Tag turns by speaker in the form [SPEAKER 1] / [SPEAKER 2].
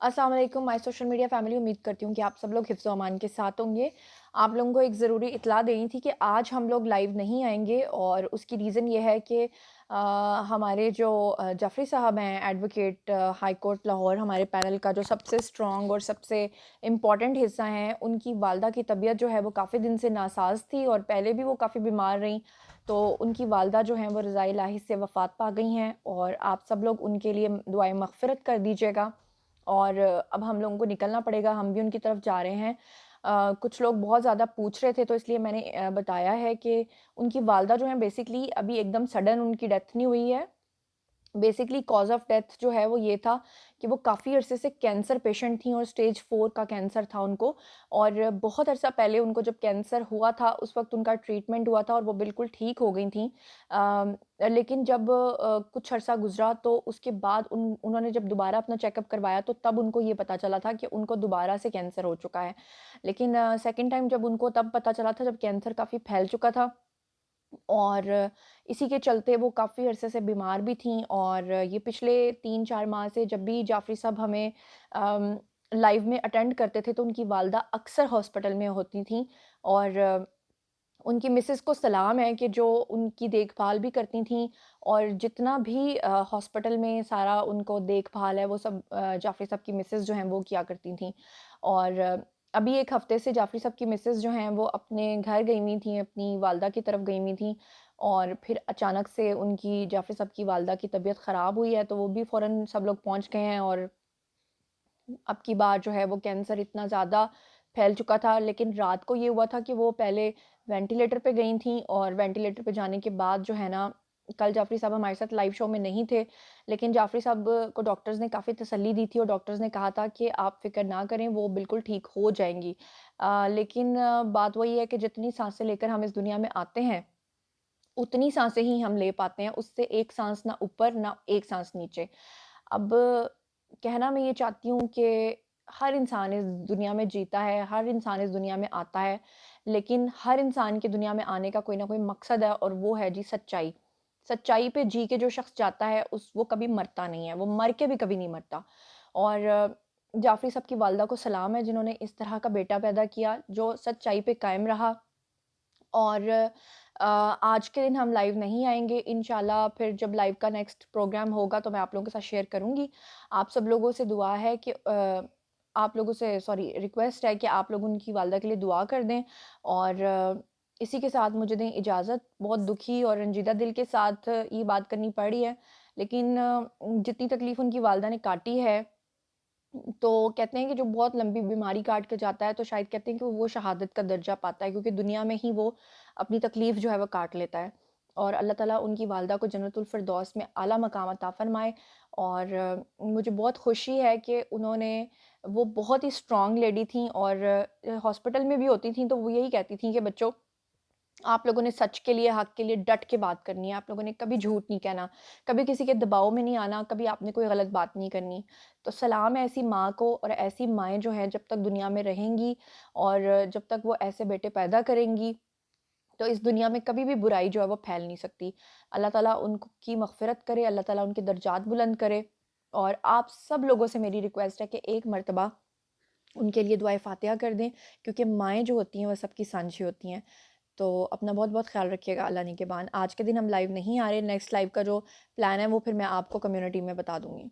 [SPEAKER 1] अस्सलाम वालेकुम my social media family. उम्मीद करती हूँ कि आप सब लोग हिफ्ज़ व अमान के साथ होंगे। आप लोगों को एक ज़रूरी इत्तला देनी थी कि आज हम लोग लाइव नहीं आएँगे और उसकी रीज़न ये है कि हमारे जो जाफ़री साहब हैं एडवोकेट हाई कोर्ट लाहौर, हमारे पैनल का जो सबसे स्ट्रॉन्ग और सबसे इम्पॉर्टेंट हिस्सा हैं, उनकी वालदा की तबीयत जो है वो काफ़ी दिन से नासाज़ थी और पहले भी वो काफ़ी बीमार रहीं। तो उनकी वालदा जो हैं वो रज़ाए इलाही से वफ़ात पा गई हैं और आप सब लोग उनके लिए दुआए मग़फ़िरत कर दीजिएगा। और अब हम लोगों को निकलना पड़ेगा, हम भी उनकी तरफ जा रहे हैं। कुछ लोग बहुत ज़्यादा पूछ रहे थे तो इसलिए मैंने बताया है कि उनकी वालदा जो हैं बेसिकली अभी एकदम सडन उनकी डेथ नहीं हुई है। बेसिकली कॉज़ ऑफ डेथ जो है वो ये था कि वो काफ़ी अरसे से कैंसर पेशेंट थीं और स्टेज 4 का कैंसर था उनको। और बहुत अरसा पहले उनको जब कैंसर हुआ था उस वक़्त उनका ट्रीटमेंट हुआ था और वो बिल्कुल ठीक हो गई थीं। लेकिन जब कुछ अरसा गुज़रा तो उसके बाद उन्होंने जब दोबारा अपना चेकअप करवाया तो तब उनको ये पता चला था कि उनको दोबारा से कैंसर हो चुका है। लेकिन सेकंड टाइम जब उनको तब पता चला था जब कैंसर काफ़ी फैल चुका था और इसी के चलते वो काफ़ी अरसे से बीमार भी थीं। और ये पिछले 3-4 माह से जब भी जाफ़री साहब हमें अम, लाइव में अटेंड करते थे तो उनकी वालदा अक्सर हॉस्पिटल में होती थीं। और उनकी मिसेज़ को सलाम है कि जो उनकी देखभाल भी करती थीं और जितना भी हॉस्पिटल में सारा उनको देखभाल है वो सब जाफ़री साहब की मिसेज़ जो हैं वो किया करती थीं। और अभी 1 हफ़्ते से जाफ़री साहब की मिसेज़ जो हैं वो अपने घर गई हुई थीं, अपनी वालदा की तरफ गई हुई थीं और फिर अचानक से उनकी जाफ़री साहब की वालदा की तबीयत ख़राब हुई है तो वो भी फ़ौरन सब लोग पहुँच गए हैं। और अब की बार जो है वो कैंसर इतना ज़्यादा फैल चुका था, लेकिन रात को ये हुआ था कि वो पहले वेंटिलेटर पे गई थीं और वेंटिलेटर पे जाने के बाद जो है ना, कल जाफ़री साहब हमारे साथ लाइव शो में नहीं थे, लेकिन जाफ़री साहब को डॉक्टर्स ने काफ़ी तसल्ली दी थी और डॉक्टर्स ने कहा था कि आप फ़िक्र ना करें, वो बिल्कुल ठीक हो जाएँगी। लेकिन बात वही है कि जितनी साँसें लेकर हम इस दुनिया में आते हैं, उतनी साँसें ही हम ले पाते हैं, उससे एक साँस ना ऊपर, ना एक साँस नीचे। अब कहना मैं ये चाहती हूँ कि हर इंसान इस दुनिया में जीता है, हर इंसान इस दुनिया में आता है, लेकिन हर इंसान के दुनिया में आने का कोई ना कोई मकसद है और वो है जी सच्चाई। सच्चाई पे जी के जो शख्स जाता है उस वो कभी मरता नहीं है, वो मर के भी कभी नहीं मरता। और जाफ़री साहब की वालिदा को सलाम है जिन्होंने इस तरह का बेटा पैदा किया, जो सच्चाई पे कायम रहा। और आज के दिन हम लाइव नहीं आएँगे, इंशाल्लाह फिर जब लाइव का नेक्स्ट प्रोग्राम होगा तो मैं आप लोगों के साथ शेयर करूँगी। आप सब लोगों से दुआ है कि आप लोगों से सॉरी रिक्वेस्ट है कि आप लोग उनकी वालिदा के लिए दुआ कर दें। और इसी के साथ मुझे दें इजाज़त। बहुत दुखी और रंजीदा दिल के साथ ये बात करनी पड़ रही है, लेकिन जितनी तकलीफ़ उनकी वालिदा ने काटी है, तो कहते हैं कि जो बहुत लंबी बीमारी काट के जाता है तो शायद कहते हैं कि वो शहादत का दर्जा पाता है, क्योंकि दुनिया में ही वो अपनी तकलीफ़ जो है वो काट लेता है। और अल्लाह ताला उनकी वालिदा को जन्नतुल फ़िरदौस में आला मकाम अता फ़रमाए। और मुझे बहुत खुशी है कि उन्होंने वो बहुत ही स्ट्रॉन्ग लेडी थीं और हॉस्पिटल में भी होती थीं तो वो यही कहती थीं कि बच्चों, आप लोगों ने सच के लिए, हक के लिए डट के बात करनी है। आप लोगों ने कभी झूठ नहीं कहना, कभी किसी के दबाव में नहीं आना, कभी आपने कोई गलत बात नहीं करनी। तो सलाम है ऐसी माँ को, और ऐसी माएँ जो हैं जब तक दुनिया में रहेंगी और जब तक वो ऐसे बेटे पैदा करेंगी, तो इस दुनिया में कभी भी बुराई जो है वो फैल नहीं सकती। अल्लाह ताला उनकी मग़फ़िरत करे, अल्लाह ताला उनके दर्जात बुलंद करे। और आप सब लोगों से मेरी रिक्वेस्ट है कि एक मर्तबा उनके लिए दुआए फ़ातिहा कर दें, क्योंकि माएँ जो होती हैं वो सबकी सांझी होती हैं। तो अपना बहुत-बहुत ख़्याल रखिएगा अल्लाह निगहबान। आज के दिन हम लाइव नहीं आ रहे, नेक्स्ट लाइव का जो प्लान है वो फिर मैं आपको कम्युनिटी में बता दूँगी।